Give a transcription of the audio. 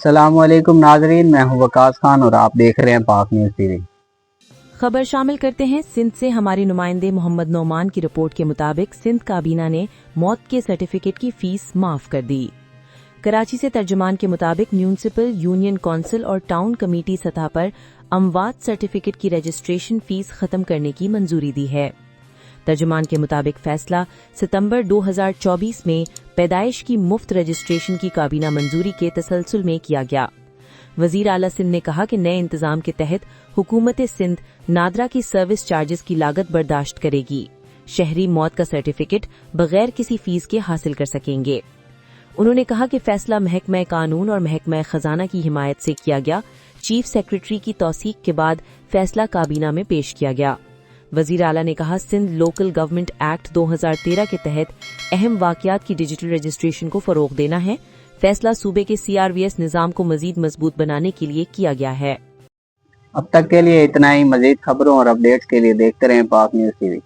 अस्सलाम वालेकुम नाजरीन, मैं हूं वकास खान और आप देख रहे हैं पाक न्यूज़ टीवी। खबर शामिल करते हैं। सिंध से हमारे नुमाइंदे मोहम्मद नौमान की रिपोर्ट के मुताबिक सिंध काबीना ने मौत के सर्टिफिकेट की फीस माफ कर दी। कराची से तर्जुमान के मुताबिक म्यूनिसिपल, यूनियन कौंसिल और टाउन कमेटी सतह पर अमवात सर्टिफिकेट की रजिस्ट्रेशन फीस खत्म करने की मंजूरी दी है। तर्जुमान के मुताबिक फैसला सितंबर 2024 में पैदाइश की मुफ्त रजिस्ट्रेशन की काबीना मंजूरी के तसलसल में किया गया। वजीर आला सिंध ने कहा कि नए इंतजाम के तहत हुकूमत सिंध नादरा की सर्विस चार्जेस की लागत बर्दाश्त करेगी। शहरी मौत का सर्टिफिकेट बगैर किसी फीस के हासिल कर सकेंगे। उन्होंने कहा कि फैसला महकमा कानून और महकमा खजाना की हिमायत से किया गया। चीफ सेक्रेटरी की तौसीक के बाद फैसला काबीना में पेश किया गया। वजीर आला ने कहा, सिंध लोकल गवर्नमेंट एक्ट 2013 के तहत अहम वाकयात की डिजिटल रजिस्ट्रेशन को फरोग देना है। फैसला सूबे के CRVS निजाम को मजीद मजबूत बनाने के लिए किया गया है। अब तक के लिए इतना ही। मजीद खबरों और अपडेट्स के लिए देखते रहें पाक न्यूज़ टीवी।